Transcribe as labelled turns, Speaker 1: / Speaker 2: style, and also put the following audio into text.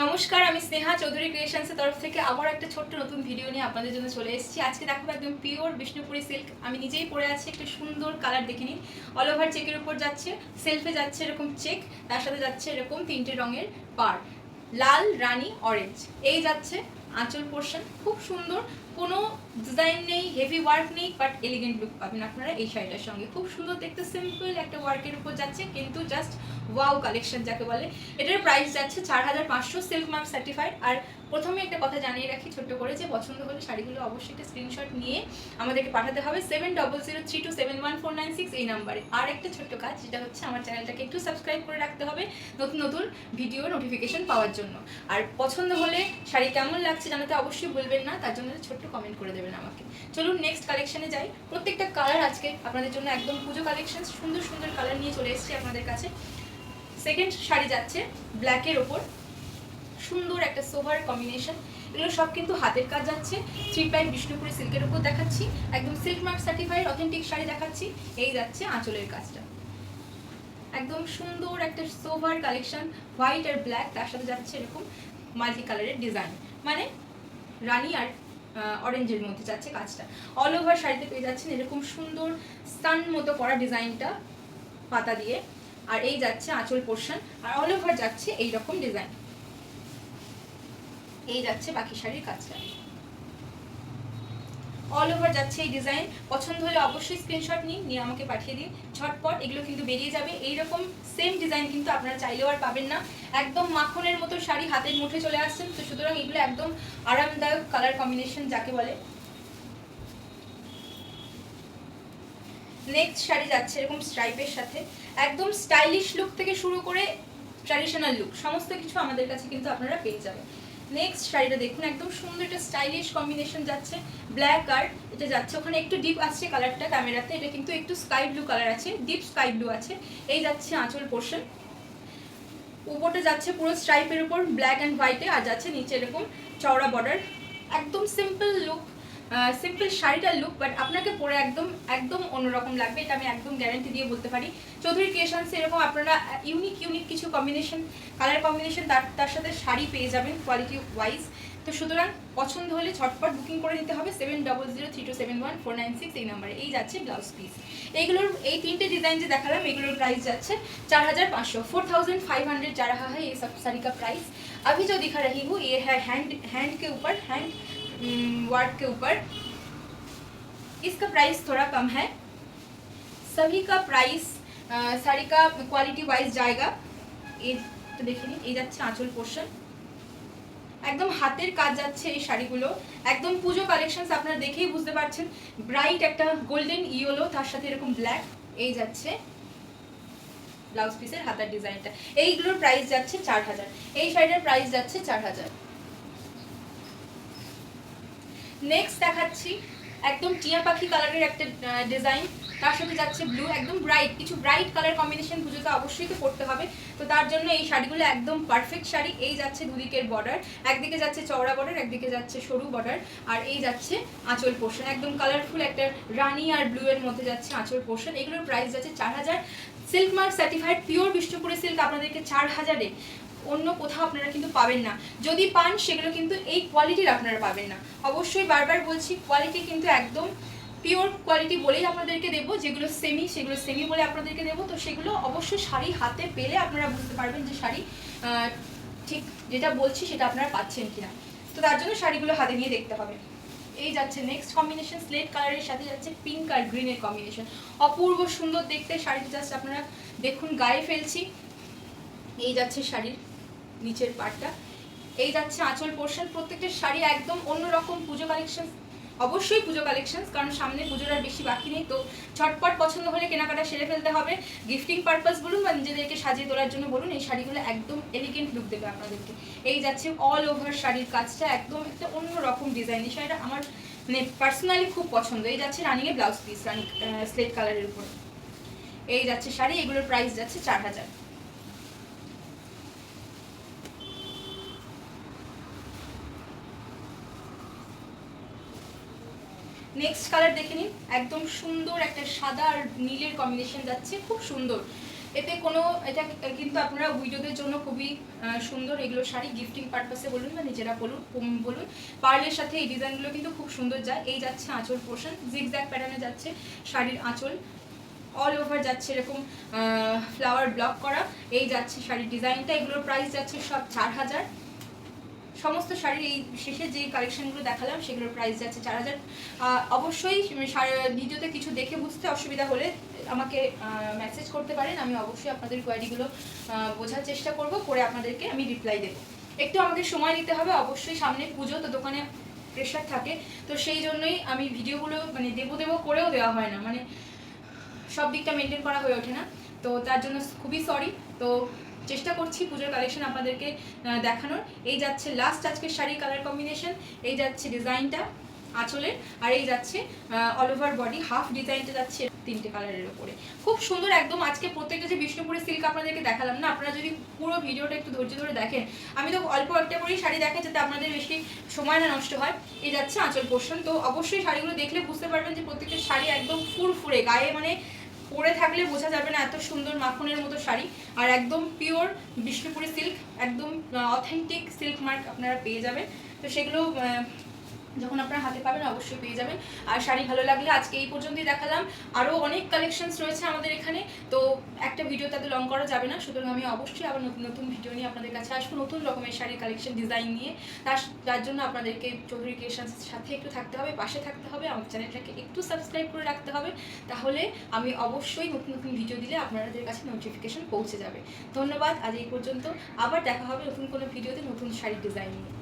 Speaker 1: নমস্কার, আমি স্নেহা চৌধুরী ক্রিয়েশনসের তরফ থেকে আবার একটা ছোট্ট নতুন ভিডিও নিয়ে আপনাদের জন্য চলে এসেছি। আজকে দেখাবো একদম পিওর বিষ্ণুপুরি সিল্ক। আমি নিজেই পরে আছি, একটা সুন্দর কালার দেখে নিন। অল ওভার চেকের উপর যাচ্ছে, সেলফে যাচ্ছে এরকম চেক, তার সাথে যাচ্ছে এরকম তিনটে রঙের পার, লাল, রানী, অরেঞ্জ। এই যাচ্ছে আঁচল পোর্শন, খুব সুন্দর, কোনো ডিজাইন নেই, হেভি ওয়ার্ক নেই, বাট এলিগেন্ট লুক পাবেন আপনারা এই শাড়িটার সঙ্গে। খুব সুন্দর দেখতে, সিম্পল একটা ওয়ার্কের উপর যাচ্ছে, কিন্তু জাস্ট ওয়াও কালেকশন যাকে বলে। এটার প্রাইস যাচ্ছে 4500, সিল্ক মার্ক সার্টিফাইড। আর প্রথমে একটা কথা জানিয়ে রাখি ছোট্ট করে, যে পছন্দ হলে শাড়িগুলো অবশ্যই একটা স্ক্রিনশট নিয়ে আমাদেরকে পাঠাতে হবে 7003271496 এই নাম্বারে। আর একটা ছোট্ট কাজ, যেটা হচ্ছে আমার চ্যানেলটাকে একটু সাবস্ক্রাইব করে রাখতে হবে নতুন নতুন ভিডিও নোটিফিকেশন পাওয়ার জন্য। আর পছন্দ হলে শাড়ি কেমন লাগছে জানাতে অবশ্যই ভুলবেন না, তার জন্য ছোট্ট কমেন্ট করে দেবেন আমাকে। চলুন নেক্সট কালেকশনে যাই। প্রত্যেকটা কালার আজকে আপনাদের জন্য একদম পুজো কালেকশন, সুন্দর সুন্দর কালার নিয়ে চলে এসেছি আপনাদের কাছে। সেকেন্ড শাড়ি যাচ্ছে ব্ল্যাকের ওপর, সুন্দর একটা সোভার কম্বিনেশন। এগুলো সব কিন্তু হাতের কাজ যাচ্ছে, 3 প্লাই বিষ্ণুপুরি সিল্কের উপর দেখাচ্ছি, একদম silk mark certified authentic sari দেখাচ্ছি। এই যাচ্ছে আঁচলের কাজটা, একদম সুন্দর একটা সোভার কালেকশন, হোয়াইট আর ব্ল্যাক, তার সাথে যাচ্ছে এরকম মাল্টি কালারের ডিজাইন, মানে রানী আর অরেঞ্জের মধ্যে যাচ্ছে কাজটা। অল ওভার শাড়িতে পেয়ে যাচ্ছেন এরকম সুন্দর স্টান মতো করা ডিজাইনটা পাতা দিয়ে। আর এই যাচ্ছে আঁচল পোর্শন, আর অল ওভার যাচ্ছে এইরকম ডিজাইন। এই যাচ্ছে বাকি শাড়ির কাজটা, অল ওভার যাচ্ছে এই ডিজাইন। পছন্দ হলে অবশ্যই স্ক্রিনশট নিয়ে আমাকে পাঠিয়ে দিন ঝটপট। এগুলো কিন্তু বেরিয়ে যাবে। এইরকম সেম ডিজাইন কিন্তু আপনারা চাইলেও আর পাবেন না। একদম মাখনের মতো শাড়ি হাতের মুঠে চলে আসছেন, তো সুতরাং এগুলো একদম আরামদায়ক কালার কম্বিনেশন যাকে বলে। নেক্সট শাড়ি যাচ্ছে এরকম স্ট্রাইপের সাথে, একদম স্টাইলিশ লুক থেকে শুরু করে ট্র্যাডিশনাল লুক সমস্ত কিছু আমাদের কাছে কিন্তু আপনারা পেয়ে যাবেন। নেক্সট শাড়িটা দেখুন, একদম সুন্দর একটা স্টাইলিশ কম্বিনেশন যাচ্ছে, ব্ল্যাক আর এটা যাচ্ছে, ওখানে একটু ডিপ আসছে কালারটা ক্যামেরাতে, এটা কিন্তু একটু স্কাই ব্লু কালার আছে, ডিপ স্কাই ব্লু আছে। এই যাচ্ছে আঁচল পোর্শন, উপরটা যাচ্ছে পুরো স্ট্রাইপের উপর ব্ল্যাক অ্যান্ড হোয়াইটে, আর যাচ্ছে নিচে এরকম চওড়া বর্ডার। একদম সিম্পল লুক, সিম্পল শাড়িটার লুক, বাট আপনাকে পরে একদম একদম অন্যরকম লাগবে, এটা আমি একদম গ্যারান্টি দিয়ে বলতে পারি। চৌধুরী ক্রিয়েশনস এরকম আপনারা ইউনিক কিছু কম্বিনেশন, কালার কম্বিনেশন তার সাথে শাড়ি পেয়ে যাবেন কোয়ালিটি ওয়াইজ। তো সুতরাং পছন্দ হলে ঝটপট বুকিং করে নিতে হবে 7003271496 এই নাম্বারে। এই যাচ্ছে ব্লাউজ পিস। এইগুলোর এই তিনটে ডিজাইন যে দেখালাম, এগুলোর প্রাইস যাচ্ছে 4500, 4500 जा रहा है ये सब साड़ी का प्राइस। अभी जो दिखा रही हूँ ये है हैंड के ऊपर, हैंड वर्क के ऊपर। इसका प्राइस थोड़ा कम है। सभी का प्राइस साड़ी का क्वालिटी वाइज जाएगा। ये तो देखिए ये যাচ্ছে আঁচল পোর্শন, একদম হাতের কাজ যাচ্ছে এই শাড়িগুলো, একদম পুজো কালেকশনস আপনারা দেখেই বুঝতে পারছেন। ব্রাইট একটা গোল্ডেন ইয়েলো, তার সাথে এরকম ব্ল্যাক। এই যাচ্ছে ব্লাউজ পিসের হাতার ডিজাইনটা। এইগুলোর প্রাইস যাচ্ছে 4000, এই শাড়িটার প্রাইস যাচ্ছে 4000। নেক্সট দেখাচ্ছি একদম টিয়া পাখি কালারের একটা ডিজাইন, তার সাথে যাচ্ছে ব্লু, একদম ব্রাইট, কিছু ব্রাইট কালার কম্বিনেশন পুজোতে অবশ্যই তো করতে হবে, তো তার জন্য এই শাড়িগুলো একদম পারফেক্ট শাড়ি। এই যাচ্ছে দুদিকের বর্ডার, একদিকে যাচ্ছে চওড়া বর্ডার, একদিকে যাচ্ছে সরু বর্ডার, আর এই যাচ্ছে আঁচল পোর্শন, একদম কালারফুল একটা রানী আর ব্লু এর মধ্যে যাচ্ছে আঁচল পোর্শন। এগুলোর প্রাইস যাচ্ছে 4000, silk mark certified pure Bishnupuri silk আপনাদেরকে 4000-এ, অন্য কোথাও আপনারা কিন্তু পাবেন না। যদি পান সেগুলো কিন্তু এই কোয়ালিটির আপনারা পাবেন না। অবশ্যই বারবার বলছি, কোয়ালিটি কিন্তু একদম পিওর কোয়ালিটি বলেই আপনাদেরকে দেবো, যেগুলো সেগুলো সেমি বলে আপনাদেরকে দেবো। তো সেগুলো অবশ্যই শাড়ি হাতে পেলে আপনারা বুঝতে পারবেন যে শাড়ি ঠিক যেটা বলছি সেটা আপনারা পাচ্ছেন কিনা। তো তার জন্য শাড়িগুলো হাতে নিয়ে দেখতে হবে। এই যাচ্ছে নেক্সট কম্বিনেশন, স্লেট কালারের সাথে যাচ্ছে পিঙ্ক আর গ্রিনের কম্বিনেশন, অপূর্ব সুন্দর দেখতে। শাড়িটা জাস্ট আপনারা দেখুন, গায়ে ফেলছি। এই যাচ্ছে শাড়ির নিচের পার্টটা, এই যাচ্ছে আঁচল পোর্শন। প্রত্যেকটা শাড়ি একদম অন্যরকম পুজো কালেকশন, অবশ্যই পুজো কালেকশন, কারণ সামনে পুজোর আর বেশি বাকি নেই। তো ঝটপট পছন্দ হলে কেনাকাটা সেরে ফেলতে হবে। গিফটিং পারপাস বলুন বা নিজেদেরকে সাজিয়ে তোলার জন্য বলুন, এই শাড়িগুলো একদম এলিগেন্ট লুক দেবে আপনাদেরকে। এই যাচ্ছে অল ওভার শাড়ির কাজটা, একদম একটা অন্যরকম ডিজাইন। এই শাড়িটা আমার মানে পার্সোনালি খুব পছন্দ। এই যাচ্ছে রানিংয়ে ব্লাউজ পিস, রানি স্লেট কালারের উপর। এই যাচ্ছে শাড়ি, এগুলোর প্রাইস যাচ্ছে 4000। নেক্সট কালার দেখে নিন, একদম সুন্দর একটা সাদা আর নীলের কম্বিনেশন যাচ্ছে, খুব সুন্দর। এতে কোনো এটা কিন্তু আপনারা উইডোদের জন্য খুবই সুন্দর এগুলো শাড়ি, গিফটিং পারপাসে বলুন বা নিজেরা বলুন। পার্লের সাথে এই ডিজাইনগুলো কিন্তু খুব সুন্দর যায়। এই যাচ্ছে আঁচল পোর্শন, জিগজ্যাগ প্যাটার্নে যাচ্ছে শাড়ির আঁচল, অল ওভার যাচ্ছে এরকম ফ্লাওয়ার ব্লক করা। এই যাচ্ছে শাড়ির ডিজাইনটা, এগুলোর প্রাইস যাচ্ছে সব 4000। সমস্ত শাড়ির এই শেষে যে কালেকশনগুলো দেখালাম সেগুলোর প্রাইস যাচ্ছে 4000। অবশ্যই ভিডিওতে কিছু দেখে বুঝতে অসুবিধা হলে আমাকে মেসেজ করতে পারেন, আমি অবশ্যই আপনাদের কোয়ারিগুলো বোঝার চেষ্টা করব, করে আপনাদেরকে আমি রিপ্লাই দেবো। একটু আমাকে সময় দিতে হবে, অবশ্যই সামনে পুজো, তো দোকানে প্রেশার থাকে, তো সেই জন্যই আমি ভিডিওগুলো মানে দেবো করেও দেওয়া হয় না, মানে সব দিকটা মেনটেন করা হয়ে ওঠে না, তো তার জন্য খুবই সরি। তো চেষ্টা করছি পুজোর কালেকশন আপনাদেরকে দেখানোর। এই যাচ্ছে লাস্ট আজকের শাড়ির কালার কম্বিনেশন, এই যাচ্ছে ডিজাইনটা আঁচলের, আর এই যাচ্ছে অল ওভার বডি হাফ ডিজাইনটা যাচ্ছে 3টে কালারের উপরে, খুব সুন্দর একদম। আজকে প্রত্যেকটা যে বিষ্ণুপুরের সিল্ক আপনাদেরকে দেখালাম না, আপনারা যদি পুরো ভিডিওটা একটু ধৈর্য ধরে দেখেন, আমি তো অল্প একটা করেই শাড়ি দেখেন যাতে আপনাদের বেশি সময় না নষ্ট হয়। এই যাচ্ছে আঁচল পোর্শন, তো অবশ্যই শাড়িগুলো দেখলে বুঝতে পারবেন যে প্রত্যেকটা শাড়ি একদম ফুরফুরে, গায়ে মানে পরে থাকলে বোঝা যাবে না, এত সুন্দর মাখনের মতো শাড়ি, আর একদম পিওর বিষ্ণুপুরি সিল্ক, একদম অথেন্টিক সিল্ক মার্ক আপনারা পেয়ে যাবেন। তো সেগুলো যখন আপনারা হাতে পাবেন অবশ্যই পেয়ে যাবেন। আর শাড়ি ভালো লাগলে আজকে এই পর্যন্তই দেখালাম, আরও অনেক কালেকশনস রয়েছে আমাদের এখানে, তো একটা ভিডিও তাতে লং করা যাবে না, সুতরাং আমি অবশ্যই আবার নতুন নতুন ভিডিও নিয়ে আপনাদের কাছে আসবো, নতুন রকমের শাড়ির কালেকশন ডিজাইন নিয়ে। তার জন্য আপনাদেরকে চৌধুরী ক্রিয়েশনসের সাথে একটু থাকতে হবে, পাশে থাকতে হবে, আমার চ্যানেলটাকে একটু সাবস্ক্রাইব করে রাখতে হবে, তাহলে আমি অবশ্যই নতুন নতুন ভিডিও দিলে আপনাদের কাছে নোটিফিকেশন পৌঁছে যাবে। ধন্যবাদ, আজ এই পর্যন্ত, আবার দেখা হবে নতুন কোনো ভিডিওতে নতুন শাড়ির ডিজাইন নিয়ে।